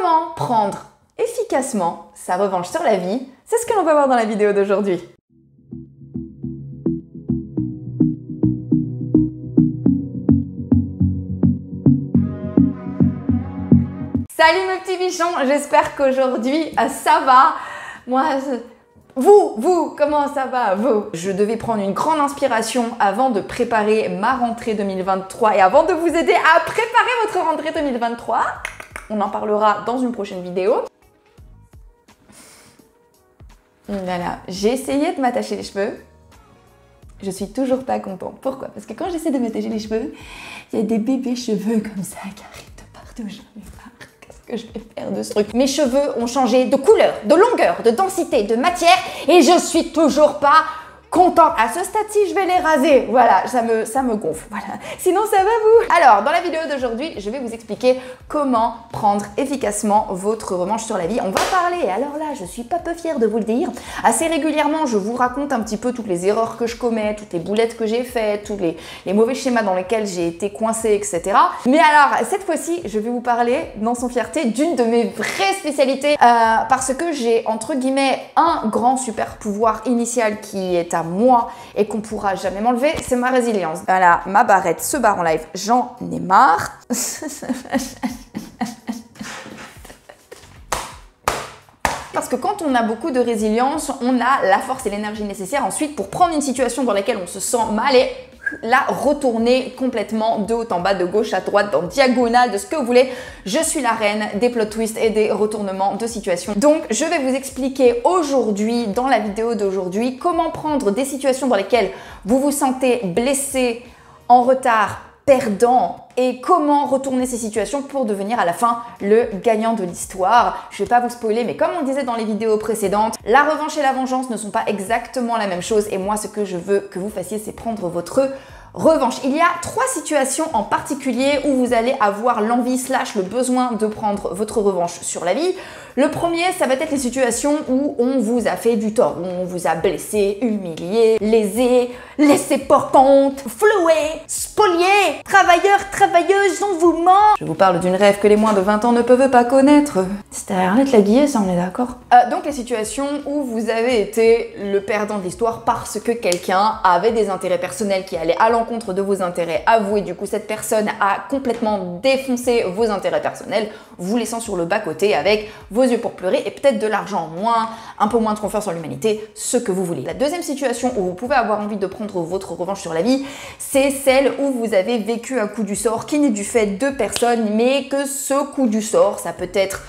Comment prendre efficacement sa revanche sur la vie? C'est ce que l'on va voir dans la vidéo d'aujourd'hui. Salut mes petits bichons, j'espère qu'aujourd'hui ça va. Moi, vous, comment ça va, vous? Je devais prendre une grande inspiration avant de préparer ma rentrée 2023 et avant de vous aider à préparer votre rentrée 2023. On en parlera dans une prochaine vidéo. Voilà, j'ai essayé de m'attacher les cheveux. Je suis toujours pas contente. Pourquoi? Parce que quand j'essaie de m'attacher les cheveux, il y a des bébés cheveux comme ça qui arrivent de partout. J'en ai marre. Que je vais faire de ce truc. Mes cheveux ont changé de couleur, de longueur, de densité, de matière et je suis toujours pas contente. À ce stade-ci, je vais les raser. Voilà, ça me gonfle. Voilà. Sinon, ça va vous? Alors, dans la vidéo d'aujourd'hui, je vais vous expliquer comment prendre efficacement votre revanche sur la vie. On va parler, alors là, je suis pas peu fière de vous le dire. Assez régulièrement, je vous raconte un petit peu toutes les erreurs que je commets, toutes les boulettes que j'ai faites, tous les mauvais schémas dans lesquels j'ai été coincée, etc. Mais alors, cette fois-ci, je vais vous parler, dans son fierté, d'une de mes vraies spécialités parce que j'ai, entre guillemets, un grand super pouvoir initial qui est à moi et qu'on pourra jamais m'enlever, c'est ma résilience. Voilà, ma barrette se barre en live, j'en ai marre. Parce que quand on a beaucoup de résilience, on a la force et l'énergie nécessaires ensuite pour prendre une situation dans laquelle on se sent mal et la retourner complètement de haut en bas, de gauche à droite, dans diagonale, de ce que vous voulez. Je suis la reine des plot twists et des retournements de situation. Donc, je vais vous expliquer aujourd'hui, dans la vidéo d'aujourd'hui, comment prendre des situations dans lesquelles vous vous sentez blessé, en retard, perdant et comment retourner ces situations pour devenir à la fin le gagnant de l'histoire. Je vais pas vous spoiler, mais comme on disait dans les vidéos précédentes, la revanche et la vengeance ne sont pas exactement la même chose et moi ce que je veux que vous fassiez c'est prendre votre revanche. Il y a 3 situations en particulier où vous allez avoir l'envie / le besoin de prendre votre revanche sur la vie. Le premier, ça va être les situations où on vous a fait du tort, où on vous a blessé, humilié, lésé, laissé pour compte, floué, spolié, travailleurs, travailleuses, on vous ment. Je vous parle d'une rêve que les moins de 20 ans ne peuvent pas connaître. C'était Arlette Laguillet, ça on est d'accord. Donc les situations où vous avez été le perdant de l'histoire parce que quelqu'un avait des intérêts personnels qui allaient à l'encontre de vos intérêts à vous et du coup cette personne a complètement défoncé vos intérêts personnels, vous laissant sur le bas-côté avec vos yeux pour pleurer et peut-être de l'argent en moins, un peu moins de confiance en l'humanité, ce que vous voulez. La deuxième situation où vous pouvez avoir envie de prendre votre revanche sur la vie, c'est celle où vous avez vécu un coup du sort qui n'est du fait de personne, mais que ce coup du sort, ça peut être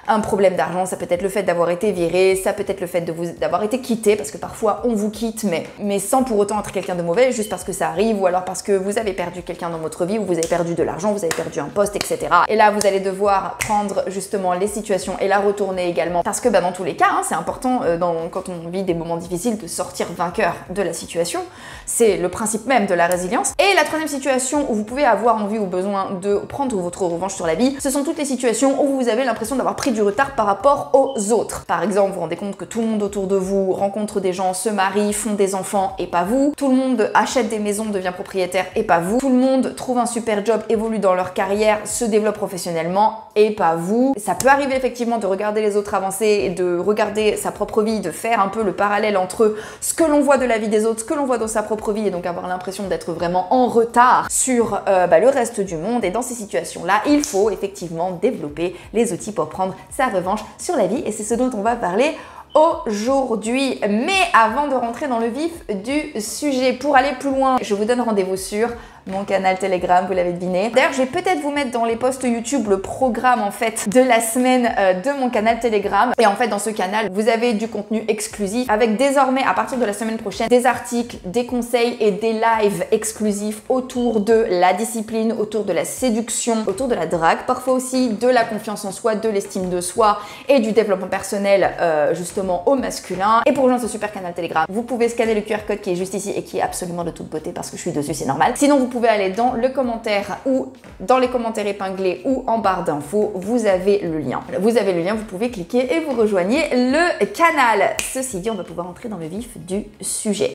un problème d'argent, ça peut être le fait d'avoir été viré, ça peut être le fait d'avoir été quitté, parce que parfois on vous quitte, mais sans pour autant être quelqu'un de mauvais, juste parce que ça arrive, ou alors parce que vous avez perdu quelqu'un dans votre vie, ou vous avez perdu de l'argent, vous avez perdu un poste, etc. Et là, vous allez devoir prendre justement les situations et la retourner également, parce que dans tous les cas, c'est important quand on vit des moments difficiles de sortir vainqueur de la situation. C'est le principe même de la résilience. Et la troisième situation où vous pouvez avoir envie ou besoin de prendre votre revanche sur la vie, ce sont toutes les situations où vous avez l'impression d'avoir pris du retard par rapport aux autres. Par exemple, vous vous rendez compte que tout le monde autour de vous rencontre des gens, se marie, font des enfants et pas vous. Tout le monde achète des maisons, devient propriétaire et pas vous. Tout le monde trouve un super job, évolue dans leur carrière, se développe professionnellement et pas vous. Ça peut arriver effectivement de regarder les autres avancer et de regarder sa propre vie, de faire un peu le parallèle entre ce que l'on voit de la vie des autres, ce que l'on voit dans sa propre vie et donc avoir l'impression d'être vraiment en retard sur le reste du monde. Et dans ces situations-là, il faut effectivement développer les outils pour prendre sa revanche sur la vie et c'est ce dont on va parler aujourd'hui. Mais avant de rentrer dans le vif du sujet, pour aller plus loin, je vous donne rendez-vous sur mon canal Telegram, vous l'avez deviné. D'ailleurs, je vais peut-être vous mettre dans les posts YouTube le programme en fait de la semaine de mon canal Telegram. Et en fait, dans ce canal, vous avez du contenu exclusif avec désormais, à partir de la semaine prochaine, des articles, des conseils et des lives exclusifs autour de la discipline, autour de la séduction, autour de la drague, parfois aussi de la confiance en soi, de l'estime de soi et du développement personnel justement au masculin. Et pour rejoindre ce super canal Telegram, vous pouvez scanner le QR code qui est juste ici et qui est absolument de toute beauté parce que je suis dessus, c'est normal. Sinon, vous pouvez aller dans le commentaire ou dans les commentaires épinglés ou en barre d'infos, vous avez le lien. Vous avez le lien, vous pouvez cliquer et vous rejoignez le canal. Ceci dit, on va pouvoir entrer dans le vif du sujet.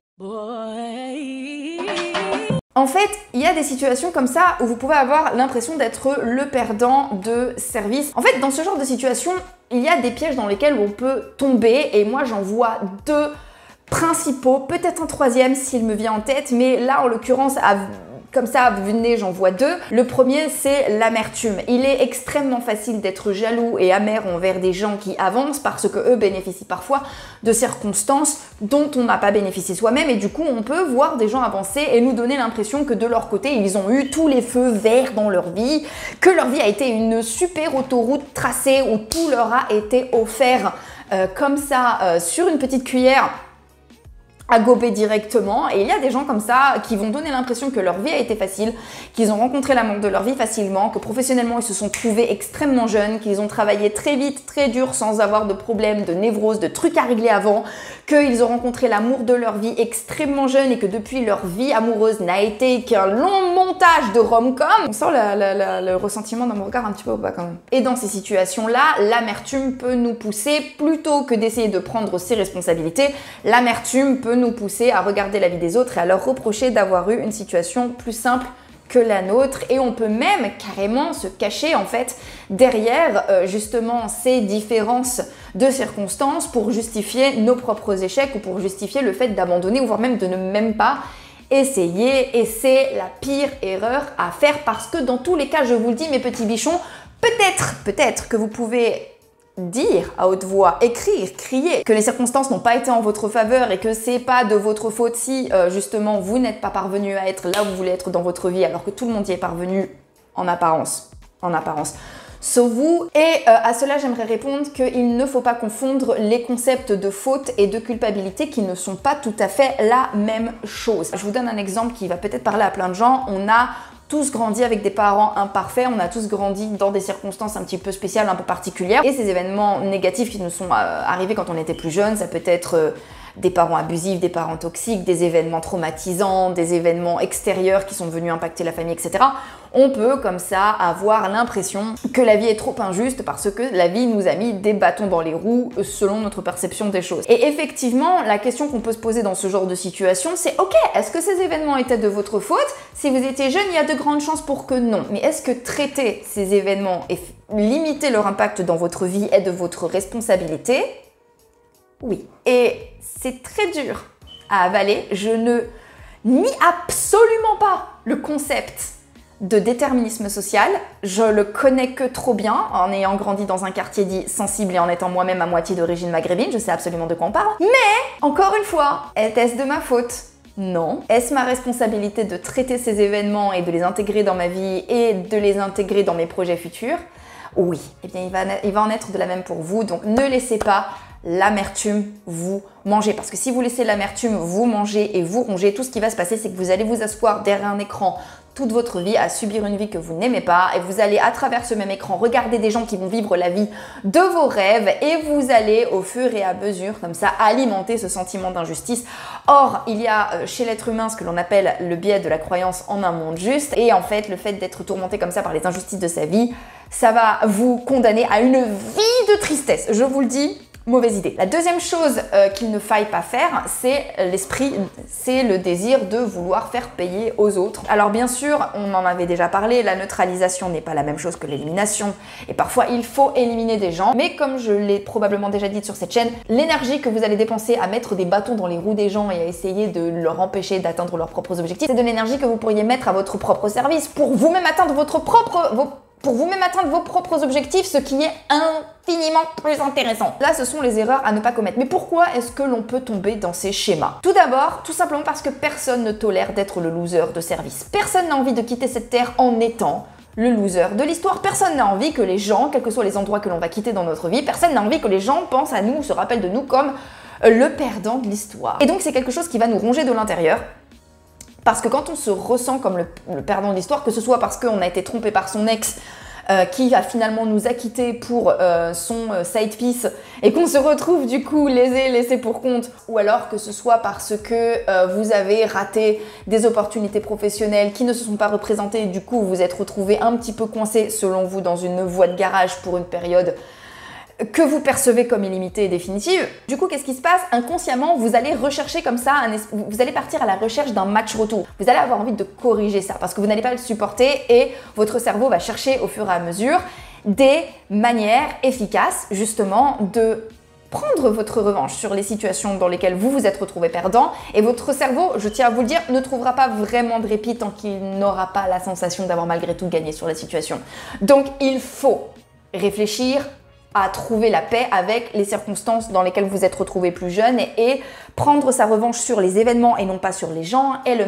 En fait, il y a des situations comme ça où vous pouvez avoir l'impression d'être le perdant de service. En fait, dans ce genre de situation, il y a des pièges dans lesquels on peut tomber et moi j'en vois deux principaux, peut-être un troisième s'il me vient en tête, mais là en l'occurrence, comme ça, à vue de nez, j'en vois deux. Le premier, c'est l'amertume. Il est extrêmement facile d'être jaloux et amer envers des gens qui avancent parce que eux bénéficient parfois de circonstances dont on n'a pas bénéficié soi-même et du coup, on peut voir des gens avancer et nous donner l'impression que de leur côté, ils ont eu tous les feux verts dans leur vie, que leur vie a été une super autoroute tracée où tout leur a été offert comme ça sur une petite cuillère à gober directement, et il y a des gens comme ça qui vont donner l'impression que leur vie a été facile, qu'ils ont rencontré l'amour de leur vie facilement, que professionnellement ils se sont trouvés extrêmement jeunes, qu'ils ont travaillé très vite, très dur sans avoir de problèmes, de névroses, de trucs à régler avant, qu'ils ont rencontré l'amour de leur vie extrêmement jeune et que depuis leur vie amoureuse n'a été qu'un long montage de rom-com. On sent le ressentiment dans mon regard un petit peu au bas quand même. Et dans ces situations-là, l'amertume peut nous pousser, plutôt que d'essayer de prendre ses responsabilités, l'amertume peut nous pousser à regarder la vie des autres et à leur reprocher d'avoir eu une situation plus simple que la nôtre, et on peut même carrément se cacher en fait derrière justement ces différences de circonstances pour justifier nos propres échecs ou pour justifier le fait d'abandonner ou voire même de ne même pas essayer, et c'est la pire erreur à faire parce que dans tous les cas, je vous le dis mes petits bichons, peut-être que vous pouvez dire à haute voix, écrire, crier que les circonstances n'ont pas été en votre faveur et que c'est pas de votre faute si justement vous n'êtes pas parvenu à être là où vous voulez être dans votre vie alors que tout le monde y est parvenu en apparence, sauf vous. Et à cela j'aimerais répondre qu'il ne faut pas confondre les concepts de faute et de culpabilité qui ne sont pas tout à fait la même chose. Je vous donne un exemple qui va peut-être parler à plein de gens. On a tous grandi avec des parents imparfaits, on a tous grandi dans des circonstances un petit peu spéciales, un peu particulières. Et ces événements négatifs qui nous sont arrivés quand on était plus jeune, ça peut être des parents abusifs, des parents toxiques, des événements traumatisants, des événements extérieurs qui sont venus impacter la famille, etc. On peut comme ça avoir l'impression que la vie est trop injuste parce que la vie nous a mis des bâtons dans les roues selon notre perception des choses. Et effectivement, la question qu'on peut se poser dans ce genre de situation, c'est ok, est-ce que ces événements étaient de votre faute? Si vous étiez jeune, il y a de grandes chances pour que non. Mais est-ce que traiter ces événements et limiter leur impact dans votre vie est de votre responsabilité? Oui. Et c'est très dur à avaler. Je ne nie absolument pas le concept de déterminisme social. Je le connais que trop bien en ayant grandi dans un quartier dit sensible et en étant moi-même à moitié d'origine maghrébine. Je sais absolument de quoi on parle. Mais, encore une fois, est-ce de ma faute? Non. Est-ce ma responsabilité de traiter ces événements et de les intégrer dans ma vie et de les intégrer dans mes projets futurs? Oui. Eh bien, il va en être de la même pour vous. Donc, ne laissez pas l'amertume vous manger. Parce que si vous laissez l'amertume vous manger et vous ronger, tout ce qui va se passer, c'est que vous allez vous asseoir derrière un écran toute votre vie à subir une vie que vous n'aimez pas, et vous allez à travers ce même écran regarder des gens qui vont vivre la vie de vos rêves, et vous allez au fur et à mesure comme ça alimenter ce sentiment d'injustice. Or, il y a chez l'être humain ce que l'on appelle le biais de la croyance en un monde juste, et en fait le fait d'être tourmenté comme ça par les injustices de sa vie, ça va vous condamner à une vie de tristesse, je vous le dis. Mauvaise idée. La deuxième chose qu'il ne faille pas faire, c'est le désir de vouloir faire payer aux autres. Alors bien sûr, on en avait déjà parlé, la neutralisation n'est pas la même chose que l'élimination, et parfois il faut éliminer des gens, mais comme je l'ai probablement déjà dit sur cette chaîne, l'énergie que vous allez dépenser à mettre des bâtons dans les roues des gens et à essayer de leur empêcher d'atteindre leurs propres objectifs, c'est de l'énergie que vous pourriez mettre à votre propre service pour vous-même atteindre vos propres objectifs, ce qui est infiniment plus intéressant. Là, ce sont les erreurs à ne pas commettre. Mais pourquoi est-ce que l'on peut tomber dans ces schémas? Tout d'abord, tout simplement parce que personne ne tolère d'être le loser de service. Personne n'a envie de quitter cette terre en étant le loser de l'histoire. Personne n'a envie que les gens, quels que soient les endroits que l'on va quitter dans notre vie, personne n'a envie que les gens pensent à nous, se rappellent de nous comme le perdant de l'histoire. Et donc, c'est quelque chose qui va nous ronger de l'intérieur. Parce que quand on se ressent comme le perdant de l'histoire, que ce soit parce qu'on a été trompé par son ex, qui va finalement nous acquitter pour son side piece et qu'on se retrouve du coup laissé pour compte, ou alors que ce soit parce que vous avez raté des opportunités professionnelles qui ne se sont pas représentées et du coup vous vous êtes retrouvé un petit peu coincé selon vous dans une voie de garage pour une période que vous percevez comme illimitée et définitive. Du coup, qu'est-ce qui se passe? Inconsciemment, vous allez rechercher comme ça, vous allez partir à la recherche d'un match retour. Vous allez avoir envie de corriger ça parce que vous n'allez pas le supporter et votre cerveau va chercher au fur et à mesure des manières efficaces justement de prendre votre revanche sur les situations dans lesquelles vous vous êtes retrouvé perdant et votre cerveau, je tiens à vous le dire, ne trouvera pas vraiment de répit tant qu'il n'aura pas la sensation d'avoir malgré tout gagné sur la situation. Donc il faut réfléchir à trouver la paix avec les circonstances dans lesquelles vous êtes retrouvé plus jeune et prendre sa revanche sur les événements et non pas sur les gens est la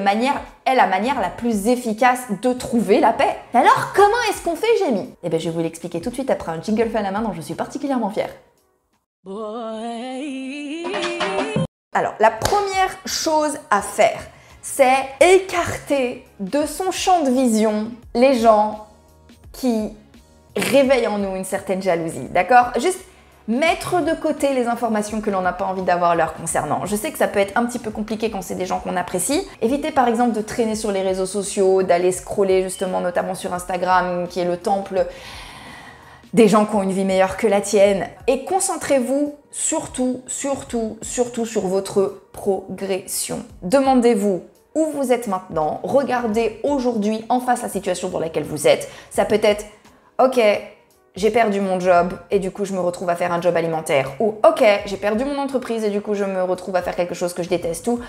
manière la plus efficace de trouver la paix. Alors comment est-ce qu'on fait, Jamie? Eh bien je vais vous l'expliquer tout de suite après un jingle fait à la main dont je suis particulièrement fière. Alors la première chose à faire, c'est écarter de son champ de vision les gens qui réveille en nous une certaine jalousie, d'accord? Juste mettre de côté les informations que l'on n'a pas envie d'avoir leur concernant. Je sais que ça peut être un petit peu compliqué quand c'est des gens qu'on apprécie. Évitez par exemple de traîner sur les réseaux sociaux, d'aller scroller justement notamment sur Instagram qui est le temple des gens qui ont une vie meilleure que la tienne. Et concentrez-vous surtout sur votre progression. Demandez-vous où vous êtes maintenant, regardez aujourd'hui en face la situation dans laquelle vous êtes. Ça peut être ok, j'ai perdu mon job et du coup je me retrouve à faire un job alimentaire. Ou ok, j'ai perdu mon entreprise et du coup je me retrouve à faire quelque chose que je déteste. Ou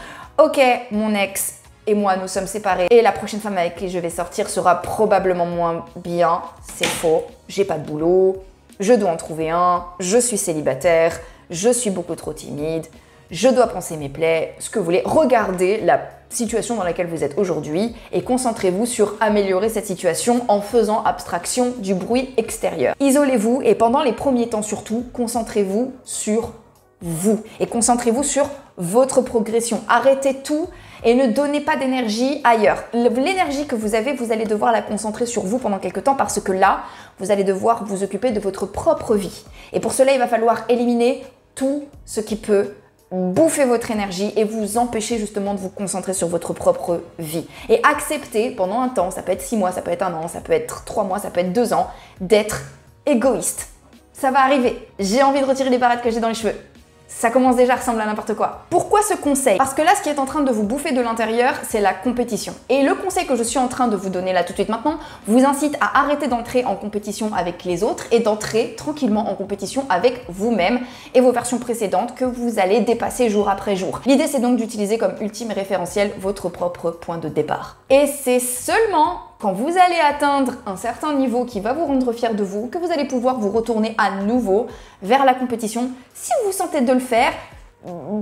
ok, mon ex et moi nous sommes séparés et la prochaine femme avec qui je vais sortir sera probablement moins bien. C'est faux, j'ai pas de boulot, je dois en trouver un, je suis célibataire, je suis beaucoup trop timide, je dois penser mes plaies, ce que vous voulez. Regardez la situation dans laquelle vous êtes aujourd'hui et concentrez-vous sur améliorer cette situation en faisant abstraction du bruit extérieur. Isolez-vous et pendant les premiers temps surtout, concentrez-vous sur vous et concentrez-vous sur votre progression. Arrêtez tout et ne donnez pas d'énergie ailleurs. L'énergie que vous avez, vous allez devoir la concentrer sur vous pendant quelques temps parce que là, vous allez devoir vous occuper de votre propre vie. Et pour cela, il va falloir éliminer tout ce qui peut bouffer votre énergie et vous empêcher justement de vous concentrer sur votre propre vie. Et accepter pendant un temps, ça peut être 6 mois, ça peut être 1 an, ça peut être 3 mois, ça peut être 2 ans, d'être égoïste. Ça va arriver. J'ai envie de retirer les barrettes que j'ai dans les cheveux. Ça commence déjà à ressembler à n'importe quoi. Pourquoi ce conseil? Parce que là, ce qui est en train de vous bouffer de l'intérieur, c'est la compétition. Et le conseil que je suis en train de vous donner là tout de suite maintenant vous incite à arrêter d'entrer en compétition avec les autres et d'entrer tranquillement en compétition avec vous-même et vos versions précédentes que vous allez dépasser jour après jour. L'idée, c'est donc d'utiliser comme ultime référentiel votre propre point de départ. Et c'est seulement quand vous allez atteindre un certain niveau qui va vous rendre fier de vous, que vous allez pouvoir vous retourner à nouveau vers la compétition si vous sentez de le faire,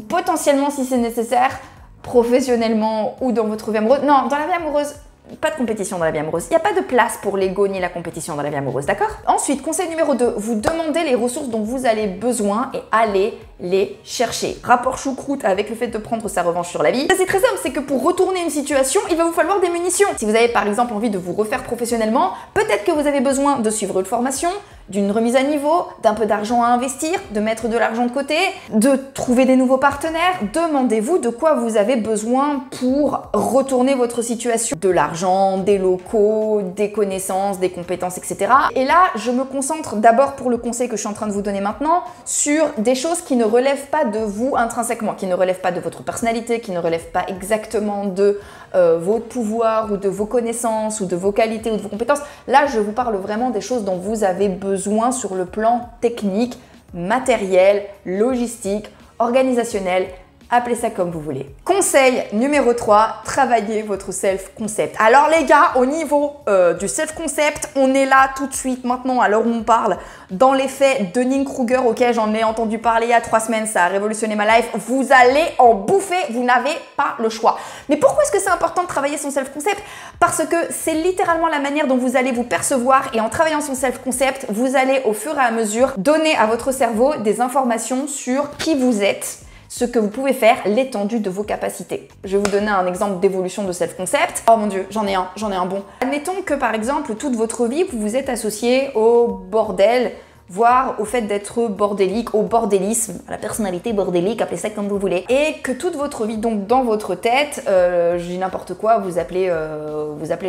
potentiellement si c'est nécessaire, professionnellement ou dans votre vie amoureuse. Non, dans la vie amoureuse, pas de compétition dans la vie amoureuse. Il n'y a pas de place pour l'ego ni la compétition dans la vie amoureuse, d'accord? Ensuite, conseil numéro 2, vous demandez les ressources dont vous avez besoin et allez les chercher. Rapport choucroute avec le fait de prendre sa revanche sur la vie. C'est très simple, c'est que pour retourner une situation, il va vous falloir des munitions. Si vous avez par exemple envie de vous refaire professionnellement, peut-être que vous avez besoin de suivre une formation, d'une remise à niveau, d'un peu d'argent à investir, de mettre de l'argent de côté, de trouver des nouveaux partenaires. Demandez-vous de quoi vous avez besoin pour retourner votre situation. De l'argent, des locaux, des connaissances, des compétences, etc. Et là, je me concentre d'abord pour le conseil que je suis en train de vous donner maintenant sur des choses qui ne relèvent pas de vous intrinsèquement, qui ne relèvent pas de votre personnalité, qui ne relèvent pas exactement de votre pouvoir ou de vos connaissances ou de vos qualités ou de vos compétences. Là, je vous parle vraiment des choses dont vous avez besoin sur le plan technique, matériel, logistique, organisationnel, appelez ça comme vous voulez. Conseil numéro 3, travaillez votre self-concept. Alors les gars, au niveau du self-concept, on est là tout de suite maintenant, à l'heure où on parle, dans l'effet Dunning-Kruger, ok, j'en ai entendu parler il y a 3 semaines, ça a révolutionné ma life, vous allez en bouffer, vous n'avez pas le choix. Mais pourquoi est-ce que c'est important de travailler son self-concept? Parce que c'est littéralement la manière dont vous allez vous percevoir et en travaillant son self-concept, vous allez au fur et à mesure donner à votre cerveau des informations sur qui vous êtes, ce que vous pouvez faire, l'étendue de vos capacités. Je vais vous donner un exemple d'évolution de self-concept. Oh mon dieu, j'en ai un bon. Admettons que par exemple, toute votre vie, vous vous êtes associé au bordel, voire au fait d'être bordélique, au bordélisme, à la personnalité bordélique, appelez ça comme vous voulez. Et que toute votre vie, donc dans votre tête, je dis n'importe quoi, vous appelez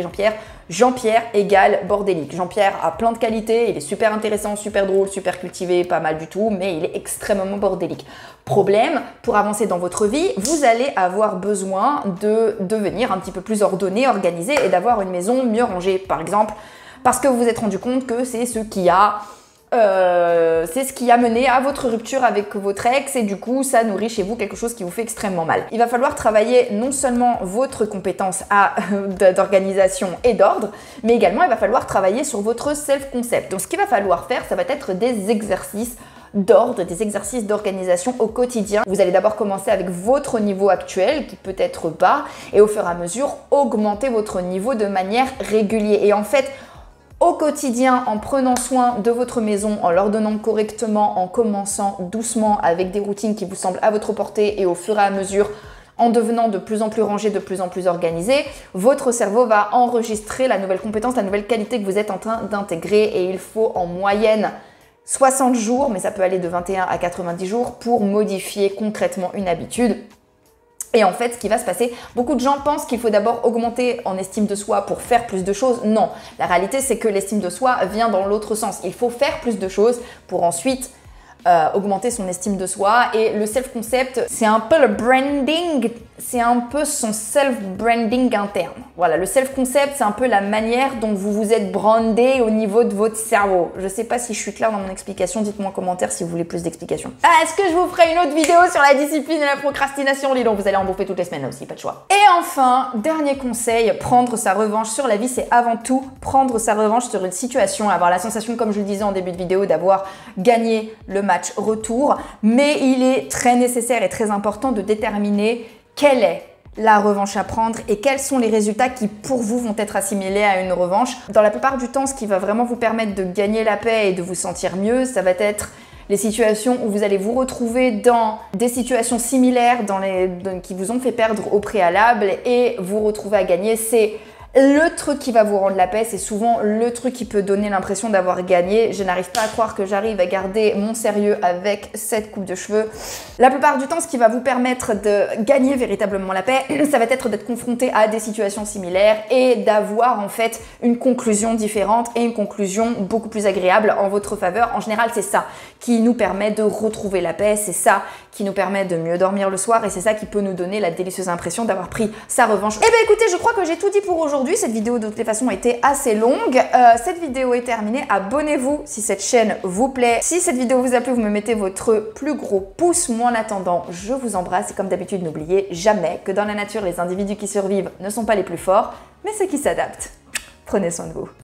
Jean-Pierre, Jean-Pierre égale bordélique. Jean-Pierre a plein de qualités, il est super intéressant, super drôle, super cultivé, pas mal du tout, mais il est extrêmement bordélique. Problème, pour avancer dans votre vie, vous allez avoir besoin de devenir un petit peu plus ordonné, organisé et d'avoir une maison mieux rangée, par exemple, parce que vous vous êtes rendu compte que c'est ce qui a mené à votre rupture avec votre ex et du coup ça nourrit chez vous quelque chose qui vous fait extrêmement mal. Il va falloir travailler non seulement votre compétence d'organisation et d'ordre, mais également il va falloir travailler sur votre self-concept. Donc ce qu'il va falloir faire, ça va être des exercices d'ordre, des exercices d'organisation au quotidien. Vous allez d'abord commencer avec votre niveau actuel qui peut être bas et au fur et à mesure augmenter votre niveau de manière régulière. Et en fait, au quotidien, en prenant soin de votre maison, en l'ordonnant correctement, en commençant doucement avec des routines qui vous semblent à votre portée et au fur et à mesure, en devenant de plus en plus rangé, de plus en plus organisé, votre cerveau va enregistrer la nouvelle compétence, la nouvelle qualité que vous êtes en train d'intégrer et il faut en moyenne 60 jours, mais ça peut aller de 21 à 90 jours pour modifier concrètement une habitude. Et en fait, ce qui va se passer, beaucoup de gens pensent qu'il faut d'abord augmenter en estime de soi pour faire plus de choses. Non, la réalité, c'est que l'estime de soi vient dans l'autre sens. Il faut faire plus de choses pour ensuite augmenter son estime de soi. Et le self-concept, c'est un peu le branding, c'est un peu son self-branding interne. Voilà, le self-concept, c'est un peu la manière dont vous vous êtes brandé au niveau de votre cerveau. Je sais pas si je suis claire dans mon explication, dites-moi en commentaire si vous voulez plus d'explications. Est-ce que je vous ferai une autre vidéo sur la discipline et la procrastination? Dis donc, vous allez en bouffer toutes les semaines là aussi, pas de choix. Et enfin, dernier conseil, prendre sa revanche sur la vie, c'est avant tout prendre sa revanche sur une situation, avoir la sensation, comme je le disais en début de vidéo, d'avoir gagné le match retour, mais il est très nécessaire et très important de déterminer quelle est la revanche à prendre et quels sont les résultats qui pour vous vont être assimilés à une revanche. Dans la plupart du temps, ce qui va vraiment vous permettre de gagner la paix et de vous sentir mieux, ça va être les situations où vous allez vous retrouver dans des situations similaires qui vous ont fait perdre au préalable et vous retrouver à gagner. C'est le truc qui va vous rendre la paix, c'est souvent le truc qui peut donner l'impression d'avoir gagné. Je n'arrive pas à croire que j'arrive à garder mon sérieux avec cette coupe de cheveux. La plupart du temps, ce qui va vous permettre de gagner véritablement la paix, ça va être d'être confronté à des situations similaires et d'avoir en fait une conclusion différente et une conclusion beaucoup plus agréable en votre faveur. En général, c'est ça qui nous permet de retrouver la paix, c'est ça qui nous permet de mieux dormir le soir et c'est ça qui peut nous donner la délicieuse impression d'avoir pris sa revanche. Eh bien écoutez, je crois que j'ai tout dit pour aujourd'hui. Cette vidéo de toutes les façons a été assez longue. Cette vidéo est terminée. Abonnez-vous si cette chaîne vous plaît. Si cette vidéo vous a plu, vous me mettez votre plus gros pouce. Moi en attendant, je vous embrasse et comme d'habitude, n'oubliez jamais que dans la nature, les individus qui survivent ne sont pas les plus forts, mais ceux qui s'adaptent. Prenez soin de vous.